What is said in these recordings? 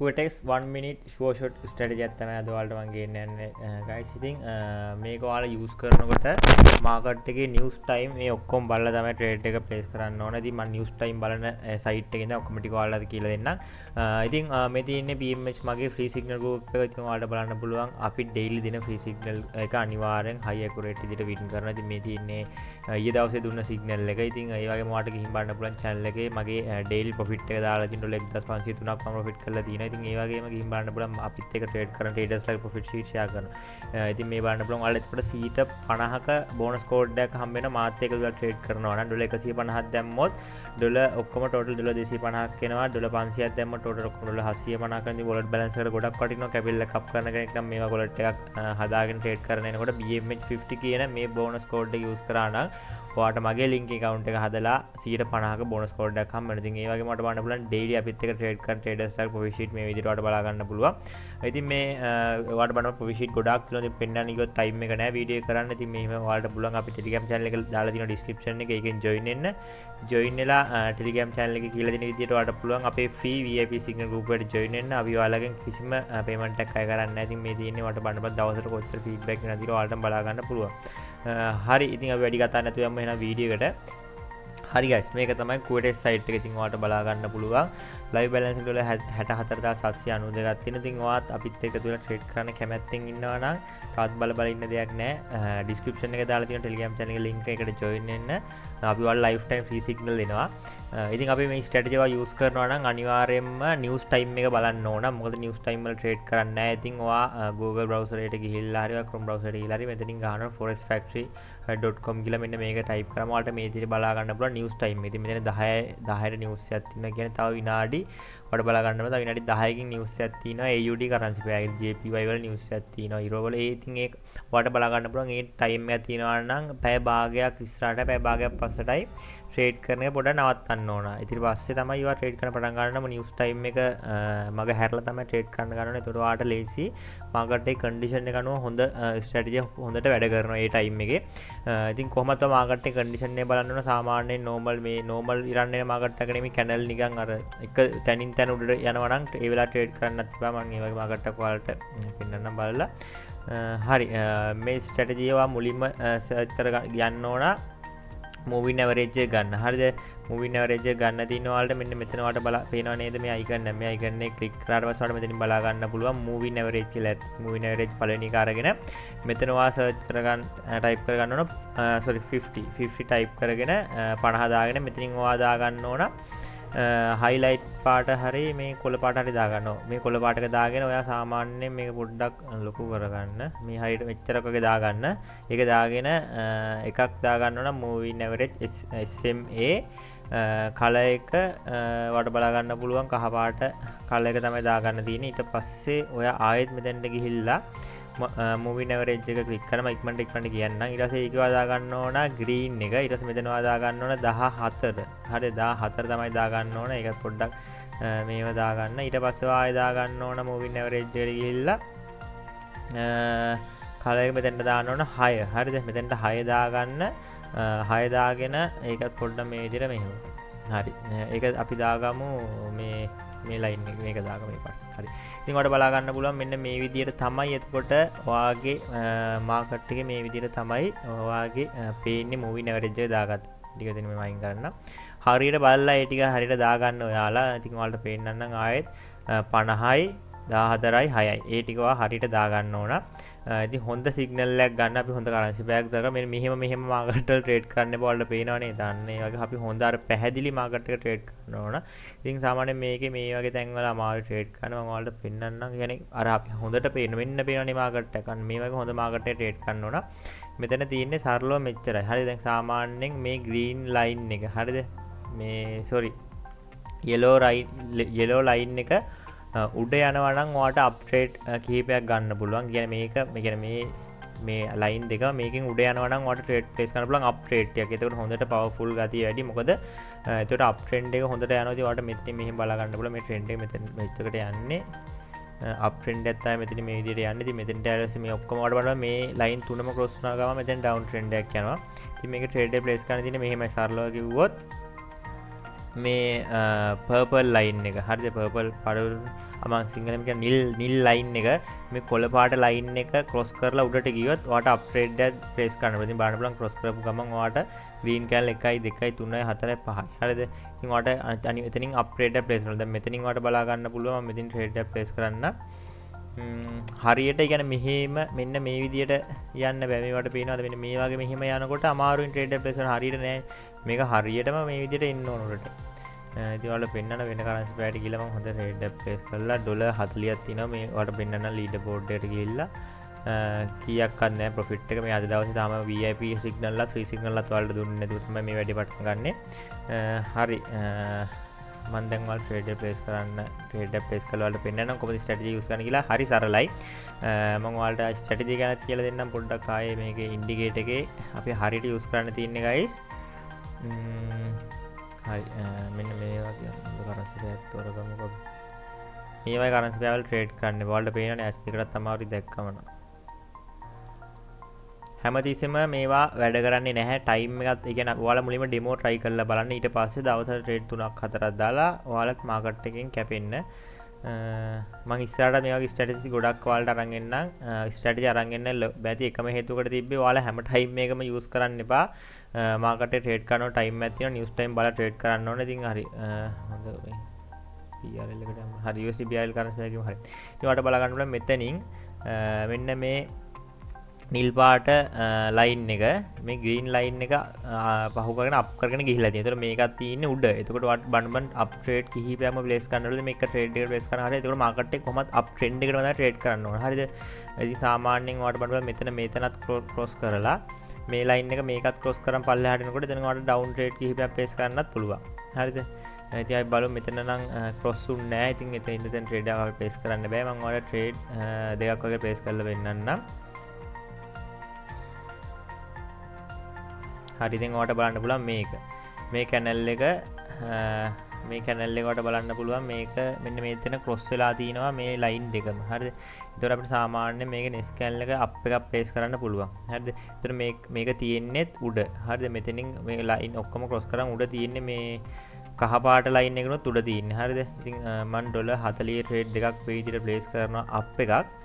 Quotex 1 minute sure shot strategy එකක් තමයි අද ඔයාලට මම ගෙන්න යන්නේ guys. ඉතින් මේක ඔයාලා use කරනකොට market එකේ news time මේ ඔක්කොම බලලා තමයි trade එක place කරන්න ඕන. ඉතින් මම news time බලන site එකේ ඉඳන් ඔක්කොම ටික ඔයාලට කියලා දෙන්නම්. ඉතින් මේ තියෙන්නේ PMH මගේ free signal group එක. ඉතින් ඔයාලට බලන්න පුළුවන් අපි daily දෙන free signal එක අනිවාර්යෙන් high accurate විදිහට win කරනවා. ඉතින් මේ තියෙන්නේ ඊයේ දවසේ දුන්න signal එක. ඉතින් ඒ වගේම ඔයාලට ගිහින් බලන්න පුළුවන් channel එකේ මගේ daily profit එක දාලා තියෙන $1503ක් මම profit කරලා තියෙනවා. ඉතින් ඒ වගේම ගිහින් බලන්න පුළුවන් අපිත් එක්ක ට්‍රේඩ් කරන ට්‍රේඩර්ස් ලගේ ප්‍රොෆිට් ෂීට් ෂෙයා කරනවා. ඉතින් මේ බලන්න පුළුවන් ඔයාලට එතකොට 150ක බෝනස් කෝඩ් එකක් හම්බ වෙනවා මාත් එක්ක ඔයාලා ට්‍රේඩ් කරනවා නම් $150ක් දැම්මොත් ඔක්කොම ටෝටල් $250ක් එනවා. $500ක් දැම්මොත් ටෝටල් ඔක්කොම $750ක් කරන ඉතින් වොලට් බැලන්ස් එකට ගොඩක් වටිනවා. කැපිටල් එක අප් කරන කෙනෙක් නම් මේවා වොලට් එකක් හදාගෙන ට්‍රේඩ් කරන එනකොට BMH50 කියන මේ බෝනස් කෝඩ් එක යූස් කරා නම් ඔයාට මගේ ලින්ක් account එක හදලා 150ක බෝනස් කෝඩ් එකක් හම්බ වෙනවා. ඉතින් ඒ වගේම මට බලන්න පුළුවන් daily අපිත් එක්ක ට්‍රේඩ් කරන traders ලා profit sheet මේ විදිහට ඔයාලට බලා ගන්න පුළුවන්. ඉතින් මේ ඔයාලට බලන්න profit sheet ගොඩාක් තියෙනවා. ඉතින් පෙන්නන්න ගියොත් time එක නැහැ වීඩියෝ කරන්න. ඉතින් මේව ඔයාලට පුළුවන් අපි Telegram channel එක දාලා තියෙනවා description එකේ. ඒකෙන් join වෙන්න. join වෙලා Telegram channel එකේ කියලා දෙන විදිහට ඔයාලට පුළුවන් අපේ free VIP signal group එකට join වෙන්න. අපි ඔයාලගෙන් කිසිම payment එකක් අය කරන්නේ නැහැ. ඉතින් මේ තියෙන්නේ මට බලන්න බෑ දවසට කොච්චර feedback වෙනවද කියලා ඔයාලටම බලා ගන්න පුළුවන්. හරි ඉතින් අපි වැඩි කතා නැතුව යමු එහෙනම් වීඩියෝ එකට. හරි guys මේක තමයි Quotex site එක. ඉතින් ඔයාලට බලා ගන්න පුළුවන් live balance වල 64792ක් තියෙන. ඉතින් ඔයාත් අපිත් එක්ක තුල trade කරන්න කැමැත්තෙන් ඉන්නවා නම් තාත් බල ඉන්න දෙයක් නැහැ. description එකේ දාලා තියෙන Telegram channel එකේ link එකට join වෙන්න. අපි ඔයාලට lifetime free signal දෙනවා. ඉතින් අපි මේ strategy එක use කරනවා නම් අනිවාර්යයෙන්ම news time එක බලන්න ඕන. මොකද news time වල trade කරන්නේ නැහැ. ඉතින් ඔයා Google browser එකට ගිහිල්ලා හරි Chrome browser එකට ගිහිල්ලා හරි මෙතනින් ගහනවා forexfactory.com කියලා මෙන්න මේක type කරාම ඔයාලට මේ විදිහට බලා ගන්න පුළුවන් news time. ඉතින් මෙතන 10ට news එකක් තියෙනවා කියන්නේ තව විනාඩි ඔයාලට බලා ගන්න බෑ. තව විනාඩි 10කින් news එකක් තියෙනවා. AUD currency pair JPY වල news එකක් තියෙනවා. euro වල ඒ ඉතින් ඒක ඔයාලට බලා ගන්න පුළුවන්. ඒ time එක තියෙනවා නම් පැය භාගයක් ඉස්සරහට පැය භාගයක් පස්සටයි ට්‍රේඩ් කරන එක පොඩ්ඩක් නවත්තන්න ඕන. ඊට පස්සේ තමයි ඔයා ට්‍රේඩ් කරන්න පටන් ගන්නම නිවුස් ටයිම් එක මග හැරලා තමයි ට්‍රේඩ් කරන්න ගන්න ඕනේ. ඒතකොට ඔයාට ලේසි මාකට් එකේ කන්ඩිෂන් එක අනුව හොඳ ස්ට්‍රැටජි හොඳට වැඩ කරනවා මේ ටයිම් එකේ. ඉතින් කොහොමද මාකට් එකේ කන්ඩිෂන් එක බලන්න ඕන. සාමාන්‍යයෙන් නෝමල් ඉරන් වෙන මාකට් එක නෙමෙයි කැනල් නිකන් අර එක තැනින් තැන උඩට යනවා නම් ඒ වෙලාවට ට්‍රේඩ් කරන්නත් තිබා මම ඒ වගේ මාකට් එකක් ඔයාලට පෙන්නන්නම් බලලා. හරි මේ ස්ට්‍රැටජි ඒවා මුලින්ම සර්ච් කර යන්න ඕන. moving average එක ගන්න. හරිද? moving average එක ගන්න තියෙනවා ඔයාලට මෙන්න මෙතන ඔයාලට බලා පේනව නේද මේ icon එක. මේ icon එක click කරාට පස්සේ ඔයාලට මෙතනින් බලා ගන්න පුළුවන් moving average කියලා. moving average පළවෙනි එක අරගෙන මෙතන ඔයා search කරගන්න type කරගන්න ඕන 50 type කරගෙන 50 දාගෙන මෙතනින් ඔයා දා ගන්න ඕන highlight පාට හරි මේ කොළ පාට හරි දාගන්න ඕන. මේ කොළ පාට එක දාගෙන ඔයා සාමාන්‍යයෙන් මේක පොඩ්ඩක් ලොකු කරගන්න. මේ හරියට මෙච්චරක වගේ දාගන්න. ඒක දාගෙන එකක් දාගන්න ඕන moving average SMA කලර් එක වට බලා ගන්න පුළුවන් කහ පාට කලර් එක තමයි දාගන්න තියෙන්නේ. ඊට පස්සේ ඔයා ආයෙත් මෙතෙන්ට ගිහිල්ලා moving average එක click කරලා ඉක්මනට කියන්නම්. ඊට පස්සේ ඒක වදා ගන්න ඕන green එක. ඊට පස්සේ මෙතන වදා ගන්න ඕන 14. හරි 14 තමයි දා ගන්න ඕන. ඒක පොඩ්ඩක් මේව දා ගන්න. ඊට පස්සේ ආයෙ දා ගන්න ඕන moving average එකට ගිහිල්ලා කලර් එක මෙතෙන්ට දාන්න ඕන 6. හරිද? මෙතෙන්ට 6 දා ගන්න. 6 දාගෙන ඒකත් පොඩ්ඩක් මේ විදිහට මෙහෙම. හරි. ඒක අපි දාගමු මේ ලයින් එක මේක දාගමු එකක්. හරි. ඉතින් ඔයාලට බලා ගන්න පුළුවන් මෙන්න මේ විදිහට තමයි එතකොට ඔයාගේ මාකට් එකේ මේ විදිහට තමයි ඔයාගේ පේන්නේ moving average එක දාගත්ත. ටික දෙන්න මම අයින් කරන්න. හරියට බලලා ඒ ටික හරියට දාගන්න ඔයාලා. ඉතින් ඔයාලට පේන්නන්නම් ආයෙත් 50යි 14යි 6යි. ඒ ටික ඔයා හරියට දාගන්න ඕන. ඉතින් හොඳ සිග්නල් එකක් ගන්න අපි හොඳ කරන්සි බෑග් දාලා මෙහෙම මාකට් වල ට්‍රේඩ් කරන්න බෝල්ට පේනවා නේද? අන්න ඒ වගේ අපි හොඳ අර පැහැදිලි මාකට් එක ට්‍රේඩ් කරන්න ඕන. ඉතින් සාමාන්‍යයෙන් මේකේ මේ වගේ තැන් වල අමාරු ට්‍රේඩ් කරන්න මම ඔයාලට පෙන්නන්නම්. කියන්නේ අර අපි හොඳට පේනවනේ මාකට් එක. අන්න මේ වගේ හොඳ මාකට් එක ට්‍රේඩ් කරන්න ඕන. මෙතන තියෙන්නේ සරලව මෙච්චරයි. හරි දැන් සාමාන්‍යයෙන් මේ green line එක. හරිද? මේ sorry yellow line එක උඩ යනවා නම් ඔයාට අප්ට්‍රේඩ් කිහිපයක් ගන්න පුළුවන්. කියන්නේ මේ ලයින් දෙක මේකෙන් උඩ යනවා නම් ඔයාට ට්‍රේඩ් ප්ලේස් කරන්න පුළුවන් අප්ට්‍රේඩ් එකක්. ඒකට හොඳට පවර්ෆුල් ගතිය වැඩි. මොකද ඒකට අප් ට්‍රෙන්ඩ් එක හොඳට යනවා. ඉතින් ඔයාට මෙතන මෙහෙම බලා ගන්න පුළුවන් මේ ට්‍රෙන්ඩ් එක මෙතනකට යන්නේ. අප් ට්‍රෙන්ඩ් එකක් තමයි මෙතන මේ විදිහට යන්නේ. ඉතින් මෙතෙන්ට ඊළඟට මේ ඔක්කොම ඔයාට බලන්න මේ ලයින් තුනම ක්‍රොස් වුණා ගමන් මෙතෙන් ඩවුන් ට්‍රෙන්ඩ් එකක් යනවා. ඉතින් මේක ට්‍රේඩ් එක ප්ලේස් කරන්න තියෙන්නේ මෙහෙමයි සරලව කිව්වොත් මේ පර්පල් ලයින් එක හරිද පර්පල් පඩ අම සිංහලමික නිල් ලයින් එක මේ කොළ පාට ලයින් එක කොස් කරලා උඩට ගියොත් වාට අප්‍රේඩ් ප්‍රේස් කරන බානපලන් කොස් කරපු ගමන් වාට වීන් කෑල් 1 2 3 4 5 හරිද ඉතින් වාට අනි එතනින් අප්‍රේඩ් ප්‍රේස් කරනවා දැන් මෙතනින් වාට බලා ගන්න පුළුවන් මම මෙතනින් ට්‍රේඩ් ප්‍රේස් කරන්න හරියට يعني මෙහෙම මෙන්න මේ විදියට යන්න බෑ මේවට පේනවාද මෙන්න මේ වගේ මෙහෙම යනකොට අමාරුවෙන් ට්‍රේඩ් ප්‍රේස් කරන හරියට නෑ මේක හරියටම මේ විදියට එන්න ඕන උඩට ඉතින් ඔයාලා පෙන්නන වෙන කරන්සි පෑඩ් ගිහලා මම හොඳ ට්‍රේඩ් ප්ලේස් කරලා ඩොලර් 40ක් තියෙනවා මේ ඔයාලට පෙන්නන ලීඩර් බෝඩ් එකට ගිහිල්ලා කීයක්වත් නැහැ ප්‍රොෆිට් එක මේ අද දවසේ තාම VIP සිග්නල් ලා ෆ්‍රී සිග්නල් ලාත් ඔයාලට දුන්නේ නැතුව තමයි මේ වැඩේ පටන් ගන්නෙ හරි මම දැන් ඔයාලට ට්‍රේඩ් ප්ලේස් කරන්න ට්‍රේඩ් ප්ලේස් කරලා ඔයාලට පෙන්නනම් කොහොමද ස්ට්‍රැටජි යූස් කරන්න කියලා හරි සරලයි මම ඔයාලට ස්ට්‍රැටජි ගැන කියලා දෙන්නම් පොඩ්ඩක් ආයේ මේකේ ඉන්ඩිකේටර් එකේ අපි හරියට යූස් කරන්න තියෙන්නේ guys හරි මෙන්න මේ වගේ කරන්සි පෑඩ් තෝරගමුකෝ මේ වගේ කරන්සි පෑඩ් ට්‍රේඩ් කරන්න ඔයාලට පේනවනේ ඇස් දෙකටත් අමාරුයි දැක්කම හැමතිස්සෙම මේවා වැඩ කරන්නේ නැහැ ටයිම් එකත් ඒ කියන්නේ ඔයාලා මුලින්ම ඩෙමෝ try කරලා බලන්න ඊට පස්සේ දවසට ට්‍රේඩ් 3ක් 4ක් දාලා ඔයාලත් මාකට් එකෙන් කැපෙන්න මම ඉස්සරහට මේ වගේ ස්ට්‍රැටජි ගොඩක් ඔයාලට අරන් එන්නම් ස්ට්‍රැටජි අරන් එන්න බැති එකම හේතුවකට තිබ්බේ ඔයාලා හැම ටයිම් එකම යූස් කරන්න එපා මාකට් එකේ ට්‍රේඩ් කරන ටයිම් එකක් තියෙනවා නිවුස් ටයිම් බලලා ට්‍රේඩ් කරන්න ඕනේ ඉතින් හරි හොඳ මේ BRL එකට යමු හරි USD BRL කරන්සි එකකින් හරි ඉතින් ඔයාලට බලා ගන්න පුළුවන් මෙතනින් මෙන්න මේ නිල් පාට ලයින් එක මේ ග්‍රීන් ලයින් එක පහු කරගෙන අප් කරගෙන ගිහිල්ලා තියෙනවා. ඒතකොට මේකත් තියෙන්නේ උඩ. එතකොට බන් අප් ට්‍රේඩ් කිහිපයක්ම ප්ලේස් කරනකොට මේක ට්‍රේඩ් එකට ප්ලේස් කරන හරිය. එතකොට මාකට් එක කොහොමද අප් ට්‍රෙන්ඩ් එකකට තමයි ට්‍රේඩ් කරන්න ඕන. හරිද? ඉතින් සාමාන්‍යයෙන් ඔයාලට බලන්න මෙතනත් ක්‍රොස් කරලා මේ ලයින් එක මේකත් ක්‍රොස් කරන් පල්ලෙහාට එනකොට එතන ඔයාලට ඩවුන් ට්‍රේඩ් කිහිපයක් ප්ලේස් කරන්නත් පුළුවන්. හරිද? ඉතින් අපි බලමු මෙතන නම් ක්‍රොස් උන්නේ නැහැ. ඉතින් එතන ඉඳන් ට්‍රේඩ් එකක් ප්ලේස් කරන්න බෑ. මම ඔයාලට ට්‍රේඩ් දෙකක් වගේ ප්ලේස් කරලා වෙන්නන්නම්. හරි දැන් ඔයාලට බලන්න පුළුවන් මේ කැනල් එක ඔයාලට බලන්න පුළුවන් මේක මෙන්න මෙතන ක්‍රොස් වෙලා තිනවා මේ ලයින් දෙකම හරිද ඒතකොට අපිට සාමාන්‍යයෙන් මේක නෙස් කැනල් එක අප් එකක් ප්ලේස් කරන්න පුළුවන් හරිද ඒතකොට මේක තියෙන්නේත් උඩ හරිද මෙතනින් මේ ලයින් ඔක්කොම ක්‍රොස් කරන් උඩ තියෙන්නේ මේ කහ පාට ලයින් එකනොත් උඩ තියෙන්නේ හරිද ඉතින් මම ඩොලර් 40 ට්‍රේඩ් එකක් මේ විදිහට ප්ලේස් කරනවා අප් එකක්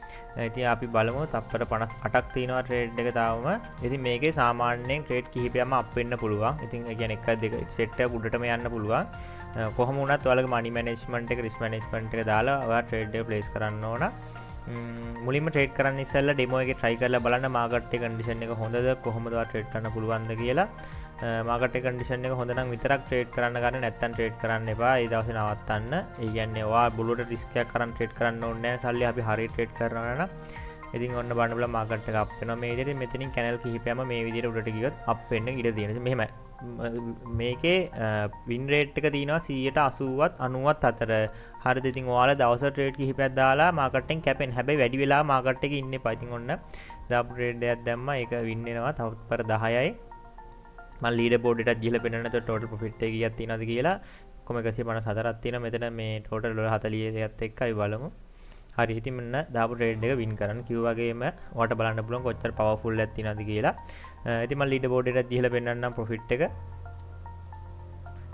ඉතින් අපි බලමු තප්පර 58ක් තියෙනවා ට්‍රේඩ් එක තාවම. ඉතින් මේකේ සාමාන්‍යයෙන් ට්‍රේඩ් කිහිපයක්ම අප් වෙන්න පුළුවන්. ඉතින් ඒ කියන්නේ 1 2 සෙට් එක උඩටම යන්න පුළුවන්. කොහොම වුණත් ඔයාලගේ මනි මැනේජ්මන්ට් එක රිස්ක් මැනේජ්මන්ට් එක දාලා ඔයාලා ට්‍රේඩ් එක ප්ලේස් කරන්න ඕන. මුලින්ම ට්‍රේඩ් කරන්න ඉස්සෙල්ලා ඩෙමෝ එකේ try කරලා බලන්න මාකට් එකේ කන්ඩිෂන් එක හොඳද කොහොමද ඔයාලා ට්‍රේඩ් කරන්න පුළුවන්ද කියලා. මාකට් එකේ කන්ඩිෂන් එක හොඳ නම් විතරක් ට්‍රේඩ් කරන්න ගන්න නැත්නම් ට්‍රේඩ් කරන්න එපා. ඒ දවසේ නවත්තන්න. ඒ කියන්නේ ඔයා බුලුවට රිස්ක් එකක් අරන් ට්‍රේඩ් කරන්න ඕනේ නැහැ. සල්ලි අපි හරියට ට්‍රේඩ් කරනවා නම් ඉතින් ඔන්න බලන්න බලන්න මාකට් එක අප් වෙනවා මේ විදිහට මෙතනින් කැනල් කිහිපයක්ම මේ විදිහට උඩට ගියොත් අප් වෙන්න ඉඩ තියෙනවා. මෙහෙමයි. මේකේ වින් රේට් එක තියෙනවා 180ත් 90ත් අතර. හරිද? ඉතින් ඔයාලා දවසට ට්‍රේඩ් කිහිපයක් දාලා මාකට් එකෙන් කැපෙන්න. හැබැයි වැඩි වෙලා මාකට් එකේ ඉන්න එපා. ඉතින් ඔන්න දාපු ට්‍රේඩ් එකක් දැම්මා. ඒක වින් වෙනවා. තවපර 10යි. මම ලීඩර් බෝඩ් එකට ගිහලා පෙන්නන්න ටෝටල් ප්‍රොෆිට් එක කීයක් තියෙනවද කියලා. කොහොම 154ක් තියෙනවා. මෙතන මේ ටෝටල් ඩොලර් 40 එකත් එක්ක අපි බලමු. හරි ඉතින් මෙන්න දාපු ට්‍රේඩ් එක වින් කරන්න කිව්වා වගේම ඔයාලට බලන්න පුළුවන් කොච්චර පවර්ෆුල් එකක් තියෙනවද කියලා. ඉතින් මම ලීඩර් බෝඩ් එකට ගිහලා පෙන්නන්නම් ප්‍රොෆිට් එක.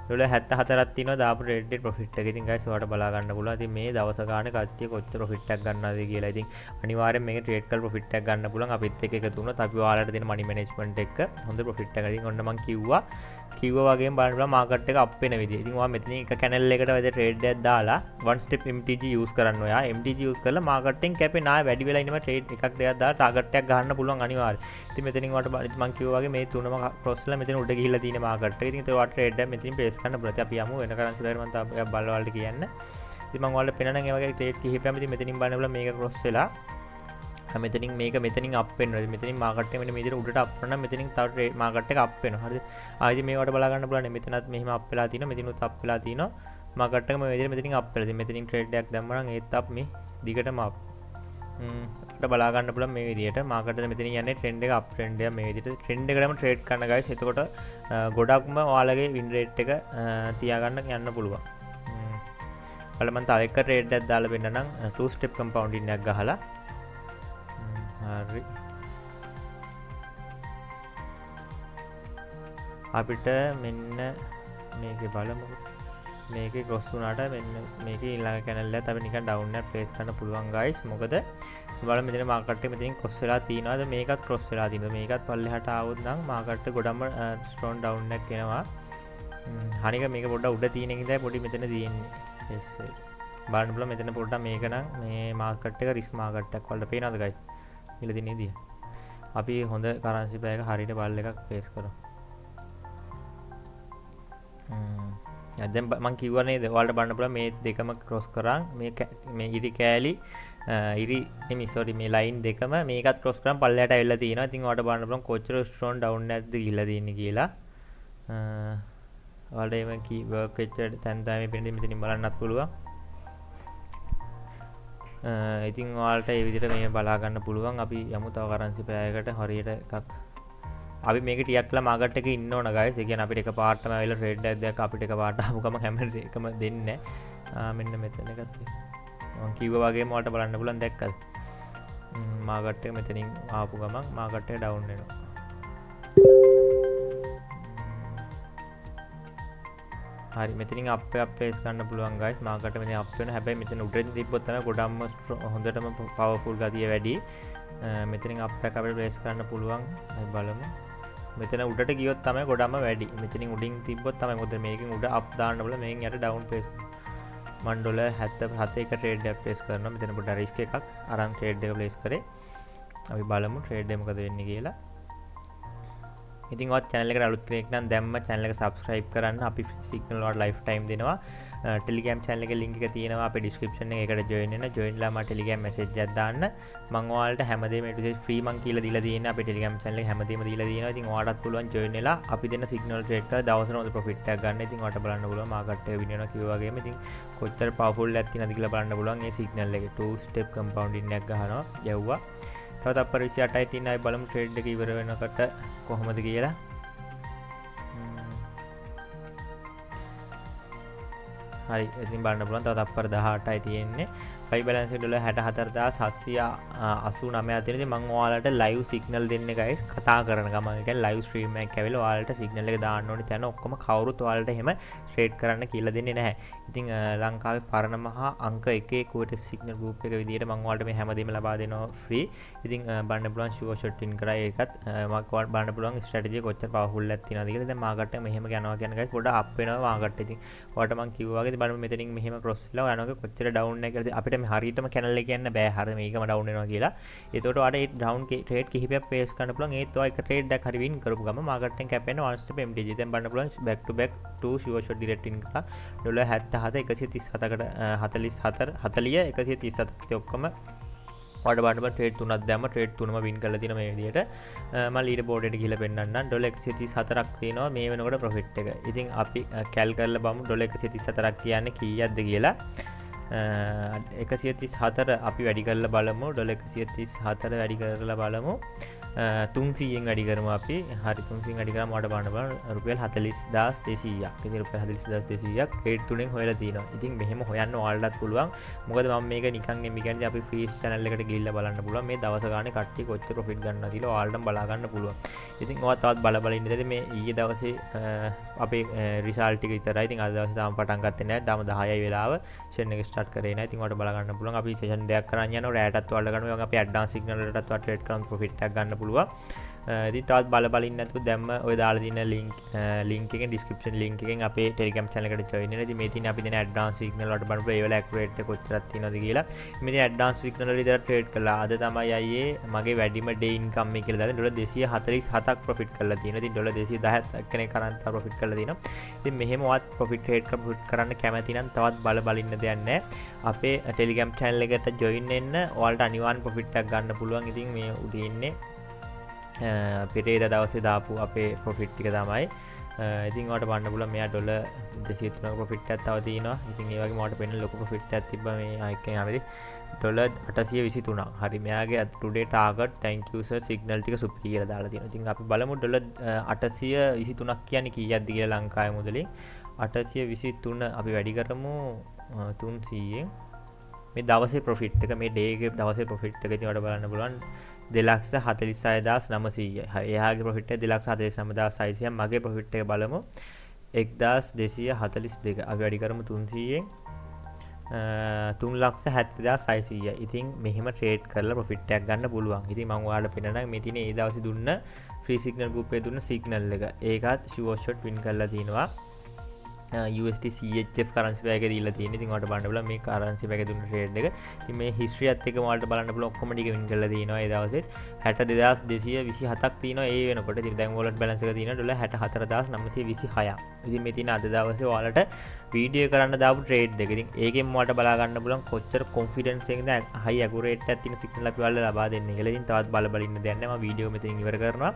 ඩොලර් 74ක් තියෙනවා දාපු ට්‍රේඩ් එකේ ප්‍රොෆිට් එක. ඉතින් guys ඔයාලට බලා ගන්න පුළුවන්. ඉතින් මේ දවස ගානේ කට්ටිය කොච්චර ප්‍රොෆිට් එකක් ගන්නවද කියලා. ඉතින් අනිවාර්යෙන් මේක ට්‍රේඩ් කරලා ප්‍රොෆිට් එකක් ගන්න පුළුවන්. අපිත් එක්ක එකතු වුණොත් අපි ඔයාලට දෙන මනි මැනේජ්මන්ට් එක හොඳ ප්‍රොෆිට් එකක්. ඉතින් ඔන්න මම කිව්වා වගේම බලන්න පුළුවන් මාකට් එක අප් වෙන විදිය. ඉතින් ඔයා මෙතනින් එක කැනල් එකකට වැඩි ට්‍රේඩ් එකක් දාලා one step MTG use කරන්න ඔයා. MTG use කරලා මාකට් එකෙන් කැපෙන ආය වැඩි වෙලා ඉන්නම ට්‍රේඩ් එකක් දෙකක් දාලා ටාගට් එකක් ගන්න පුළුවන් අනිවාර්යයෙන්. ඉතින් මෙතනින් ඔයාලට මම කිව්වා වගේ මේ තුනම ක්‍රොස්ලා මෙතන උඩ ගිහිල්ලා තියෙන මාකට් එක. ඉතින් ඒක ඔයාලට ට්‍රේඩ් එක මෙතනින් ප්ලේස් කරන්න පුළුවන්. අපි යමු වෙන කරන්සි වලට මම තාම බලලා ඔයාලට කියන්න. ඉතින් මම ඔයාලට පෙන්නනම් ඒ වගේ ට්‍රේඩ් කිහිපයක් ඉතින් මෙතනින් බලන්න බලලා මේක ක්‍රොස් වෙලා මෙතනින් මේක මෙතනින් අප් වෙනවා. මෙතනින් මාකට් එක මෙන්න මේ විදිහට උඩට අප් කරනවා. මෙතනින් තව මාකට් එක අප් වෙනවා. හරිද? ආයෙත් මේවට බලා ගන්න පුළුවන්. මෙතනත් මෙහිම අප් වෙලා තියෙනවා. මෙතනත් අප් වෙලා තියෙනවා. මාකට් එක මේ විදිහට මෙතනින් අප් වෙලා තියෙනවා. මෙතනින් ට්‍රේඩ් එකක් දැම්මම නම් ඒත් අප් මේ දිගටම අප්. අපිට බලා ගන්න පුළුවන් මේ විදිහට මාකට් එක මෙතනින් යන්නේ ට්‍රෙන්ඩ් එක අප් ට්‍රෙන්ඩ් එක මේ විදිහට ට්‍රෙන්ඩ් එකටම ට්‍රේඩ් කරන්න guys. එතකොට ගොඩක්ම ඔයාලගේ වින් රේට් එක තියාගන්න යන්න පුළුවන්. බලන්න මම තව එක ට්‍රේඩ් එකක් දාලා වෙන්න නම් 2 step compounding එකක් ගහලා හරි අපිට මෙන්න මේකේ බලමු මේකේ ක්‍රොස් වුණාට මෙන්න මේකේ ඊළඟ කැනල් එකත් අපි නිකන් ඩවුන් එකක් ප්ලේස් කරන්න පුළුවන් guys. මොකද බලන්න මෙතන මාකට් එක මෙතනින් ක්‍රොස් වෙලා තියනවාද මේකත් ක්‍රොස් වෙලා තියෙනවා. මේකත් පල්ලෙහාට ආවොත් නම් මාකට් එක ගොඩක්ම ස්ට්‍රෝන් ඩවුන් එකක් එනවා. හරික මේක පොඩ්ඩක් උඩ තියෙන එකයි පොඩි මෙතන තියෙන්නේ. බලන්න පුළුවන් මෙතන පොඩ්ඩක් මේක නම් මේ මාකට් එක රිස්ක් මාකට් එකක් වලට පේනවද guys? ඉල දින ඉදිය. අපි හොඳ කරන්සි පෙයර් එක හරියට බල් එකක් ප්ලේස් කරමු. දැන් මම කිව්වා නේද ඔයාලට බලන්න පුළුවන් මේ දෙකම ක්‍රොස් කරන් මේ ඉරි කෑලි මේ ලයින් දෙකම මේකත් ක්‍රොස් කරන් පල්ලෙහාට ඇවිල්ලා තියෙනවා. ඉතින් ඔයාලට බලන්න පුළුවන් කොච්චර ස්ට්‍රෝන් ඩවුන් එකක්ද ගිහිල්ලා තියෙන්නේ කියලා. ඔයාලට එම කී වර්ක් වෙච්ච තැන් තමයි මෙතනින් බලන්නත් පුළුවන්. ඉතින් ඔයාලට මේ විදිහට මේ බලා ගන්න පුළුවන්. අපි යමු තව කරන්සි පෙයර් එකට හරියට එකක්. අපි මේක ටිකක් කළා මාකට් එකේ ඉන්න ඕන guys. ඒ කියන්නේ අපිට එක පාටම ආවිලා ට්‍රේඩ් එකක් දැක්ක අපිට එක පාට ආපු ගම හැම එකම දෙන්නේ නැහැ. මෙන්න මෙතන එකක් තියෙනවා. මම කිව්වා වගේම ඔයාලට බලන්න පුළුවන් දැක්කද? මාකට් එක මෙතනින් ආපු ගමන් මාකට් එක ඩවුන් වෙනවා. හරි මෙතනින් අප් එකක් ප්ලේස් කරන්න පුළුවන් guys. මාකට් එක මෙතන අප් වෙනවා. හැබැයි මෙතන උඩින් තිබ්බොත් තමයි ගොඩක්ම හොඳටම පවර්ෆුල් ගතිය වැඩි. මෙතනින් අප් එකක් අපිට ප්ලේස් කරන්න පුළුවන්. අපි බලමු. මෙතන උඩට ගියොත් තමයි ගොඩක්ම වැඩි. මෙතනින් උඩින් තිබ්බොත් තමයි මොකද මේකෙන් උඩ අප් දාන්න බල මේකෙන් යට ඩවුන් ප්ලේස් මම ඩොලර් 77 එක ට්‍රේඩ් එකක් ප්ලේස් කරනවා. මෙතන පොඩ්ඩක් රිස්ක් එකක් අරන් ට්‍රේඩ් එක ප්ලේස් කරේ. අපි බලමු ට්‍රේඩ් එක මොකද වෙන්නේ කියලා. ඉතින් ඔයත් channel එකට අලුත් කෙනෙක් නම් දැම්ම channel එක subscribe කරන්න. අපි signal වල lifetime දෙනවා. Telegram channel එකේ link එක තියෙනවා අපේ description එකේ. ඒකට join වෙන්න. join වෙලා මට Telegram message එකක් දාන්න. මම ඔයාලට හැමදේම A to Z free මං කියලා දීලා තියෙනවා. අපේ Telegram channel එකේ හැමදේම දීලා තියෙනවා. ඉතින් ඔයාලටත් පුළුවන් join වෙලා අපි දෙන්න signal trade කරලා දවසට හොඳ profit එකක් ගන්න. ඉතින් ඔයාලට බලන්න පුළුවන් market එක විනියනවා කිව්වා වගේම. ඉතින් කොච්චර powerful එකක් තියෙනවද කියලා බලන්න පුළුවන්. මේ signal එකේ 2 step compounding එකක් ගහනවා. යවුවා. තව තප්පර 28යි තියෙන අය බලමු trade එක ඉවර වෙනකොට කොහොමද කියලා. හරි ඉතින් බලන්න පුළුවන් තව තප්පර 18යි තියෙන්නේ. පයි බැලන්ස් එක $64789 තියෙන. ඉතින් මම ඔයාලට live signal දෙන්නේ guys. කතා කරන ගමන් ඒ කියන්නේ live stream එකක් ඇවිල්ලා ඔයාලට signal එක දාන්න ඕනේ. තැන ඔක්කොම කවුරුත් ඔයාලට එහෙම trade කරන්න කියලා දෙන්නේ නැහැ. ඉතින් ලංකාවේ පරණ මහා අංක 1 කුවට signal group එක විදියට මම ඔයාලට මේ හැමදේම ලබා දෙනවා free. ඉතින් බලන්න පුළුවන් sure shot win කරා ඒකත් මම ඔයාලට බලන්න පුළුවන් strategy කොච්චර powerful එකක් තියෙනවද කියලා. දැන් market එක මෙහෙම යනවා කියන්නේ guys පොඩ්ඩක් up වෙනවා market එක. ඉතින් ඔයාලට මම කිව්වා වගේ බලන්න මෙතනින් මෙහෙම cross වෙලා යනවා කොච්චර down එක කියලා. අපිට මේ හරියටම channel එක කියන්න බෑ හරිය මේකම down වෙනවා කියලා. ඒකට ඔයාලට ඒ down trade කිහිපයක් pace කරන්න පුළුවන්. ඒත් ඔයා එක trade එකක් හරි win කරපු ගම market එකෙන් cap වෙන one step MTG. දැන් බලන්න පුළුවන් back to back 2 sure shot direct win කරා. $77 137 ඔක්කොම ඔයාලට බලන්න trade තුනක් දැම්ම trade තුනම win කරලා තියෙනවා මේ විදියට. මම leader board එකට ගිහලා පෙන්නන්නම්. $134ක් තියෙනවා මේ වෙනකොට profit එක. ඉතින් අපි cal කරලා බලමු $134ක් කියන්නේ කීයක්ද කියලා. 134 අපි වැඩි කරලා බලමු. $134 වැඩි කරලා බලමු. 300ෙන් වැඩි කරමු අපි. හරි 300ෙන් වැඩි කරාම ඔයාලට බලන්න බලන්න රුපියල් 40200ක්. ඉතින් රුපියල් 40200ක් trade තුනෙන් හොයලා තියෙනවා. ඉතින් මෙහෙම හොයන්න ඔයාලටත් පුළුවන්. මොකද මම මේක නිකන් එමි කියන්නේ අපි free channel එකට ගිහිල්ලා බලන්න පුළුවන්. මේ දවස් ගානේ කට්ටිය කොච්චර profit ගන්නවද කියලා ඔයාලටම බලා ගන්න පුළුවන්. ඉතින් ඔයා තවත් බල ඉන්නද මේ ඊයේ දවසේ අපේ result ටික විතරයි. ඉතින් අද දවසේ තාම පටන් ගත්තේ නැහැ. තාම 10යි වෙලාව. session එක start කරේ නැහැ. ඉතින් ඔයාලට බලා ගන්න පුළුවන්. අපි session දෙකක් කරන් යනවා. රැයටත් ඔයාලට ගන්න. අපි advance signal වලටත් ඔයාලට trade කරන් profit එකක් ගන්න පුළුවන්. ඉතින් තවත් බලන්න නැතුව දැම්ම ඔය දාලා තියෙන link එකෙන් description link එකෙන් අපේ Telegram channel එකට join වෙන්න. ඉතින් මේ තියෙන අපි දෙන advance signal වලට බලන්න ඒ වල accurate එක කොච්චරක් තියෙනවද කියලා. මේ තියෙන advance signal වල විතර trade කළා. අද තමයි අයියේ මගේ වැඩිම day income එක කියලා දාලා $247ක් profit කරලා තියෙනවා. ඉතින් $210ක් කෙනෙක් කරන් profit කරලා තියෙනවා. ඉතින් මෙහෙම වත් profit trade කරන්න කැමති නම් තවත් බලන්න දෙයක් නැහැ. අපේ Telegram channel එකට join වෙන්න ඔයාලට අනිවාර්යෙන් profit එකක් ගන්න පුළුවන්. ඉතින් මේ උදේ ඉන්නේ පෙරේද දවසේ දාපු අපේ ප්‍රොෆිට් ටික තමයි. ඉතින් ඔයාලට බලන්න පුළුවන් මෙයා ඩොලර් 203ක ප්‍රොෆිට් එකක් තව තියෙනවා. ඉතින් ඒ වගේම ඔයාලට පෙන්න ලොකු ප්‍රොෆිට් එකක් තිබ්බා මේ ආයිකෙන් ආවේදී ඩොලර් 823ක්. හරි මෙයාගේ today target thank you sir signal ටික සුපිරි කියලා දාලා තියෙනවා. ඉතින් අපි බලමු ඩොලර් 823ක් කියන්නේ කීයක්ද කියලා ලංකාවේ මුදලින්. 823 අපි වැඩි කරමු 300ෙන්. මේ දවසේ ප්‍රොෆිට් එක මේ ඩේ එකේ දවසේ ප්‍රොෆිට් එක ඉතින් ඔයාලට බලන්න පුළුවන් 2,46,900යි. එයාගේ ප්‍රොෆිට් එක 2,49,600. මගේ ප්‍රොෆිට් එක බලමු. 1242 අපි වැඩි කරමු 300ෙන් 3,70,600 ඉතින් මෙහෙම ට්‍රේඩ් කරලා ප්‍රොෆිට් එකක් ගන්න පුළුවන්. ඉතින් මම ඔයාලට පෙන්නනවා මේ තියෙන ඒ දවසේ දුන්න ෆ්‍රී සිග්නල් ගෲප් එකේ දුන්න සිග්නල් එක. ඒකත් ෂුවර් ෂොට් වින් කරලා තිනවා. USD CHF කරන්සි පැයක දීලා තියෙන්නේ. ඉතින් ඔයාලට බලන්න බලන්න මේ කරන්සි පැයක දුන්න ට්‍රේඩ් එක. ඉතින් මේ හිස්ටරි එකත් එක්ක ඔයාලට බලන්න පුළුවන් ඔක්කොම ටික වින් කරලා තිනවා ඒ දවසෙත් 62227ක් තියෙනවා ඒ වෙනකොට. ඉතින් දැන් වොලට් බැලන්ස් එක තියෙනවා $64926. ඉතින් මේ තියෙන අද දවසේ ඔයාලට වීඩියෝ කරන්න දාපු ට්‍රේඩ් එක. ඉතින් ඒකෙන් ඔයාලට බලා ගන්න පුළුවන් කොච්චර කොන්ෆිඩන්ස් එකකින්ද හයි ඇකුරේට් එකක් තියෙන සිග්නල් අපි ඔයාලට ලබා දෙන්නේ කියලා. ඉතින් තවත් බල බල ඉන්න දෙයක් නැහැ. මම වීඩියෝ මෙතනින් ඉවර කරනවා.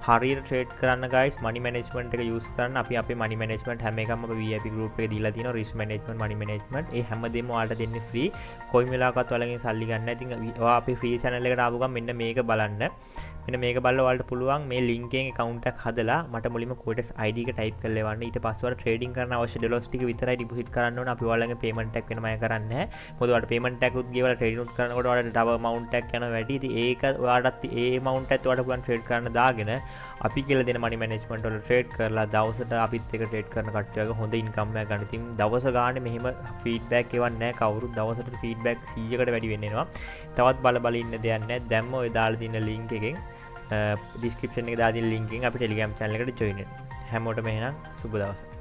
හරියට ට්‍රේඩ් කරන්න guys money management එක use කරන්න අපි අපේ money management හැම එකම අපි VIP group එකේ දීලා තියෙනවා. risk management money management ඒ හැමදේම ඔයාලට දෙන්නේ free. කොයි වෙලාවකවත් ඔයාලගෙන් සල්ලි ගන්න නැහැ. ඉතින් ඔයා අපේ free channel එකට ආපු ගමන් මෙන්න මේක බලන්න. මෙන්න මේක බලලා ඔයාලට පුළුවන් මේ link එකෙන් account එකක් හදලා මට මුලින්ම Codex ID එක type කරලා එවන්න. ඊට පස්සේ ඔයාලා trading කරන්න අවශ්‍ය dollars ටික විතරයි deposit කරන්න ඕන. අපි ඔයාලගේ payment එකක් වෙනම අය කරන්නේ නැහැ. මොකද ඔයාලට payment එකක් උත් ගෙවලා trading උත් කරනකොට ඔයාලට තව amount එකක් යනවා වැඩි. ඉතින් ඒක ඔයාලටත් ඒ amount එකත් ඔයාලට පුළුවන් trade කරන්න දාගෙන අපි කියලා දෙන money management වල trade කරලා දවසට අපිත් එක trade කරන කට්ටියගේ හොඳ income එකක් ගන්න. ඉතින් දවස ගානේ මෙහෙම feedback එවන්නේ නැහැ කවුරුත්. දවසට feedback 100කට වැඩි වෙන්න එනවා. තවත් බල බල ඉන්න දෙයක් නැහැ. දැම්ම ඔය දාලා තියෙන link එකෙන් description එකේ දාලා තියෙන link එකෙන් අපි Telegram channel එකට join වෙන්න. හැමෝටම එහෙනම් සුබ දවසක්.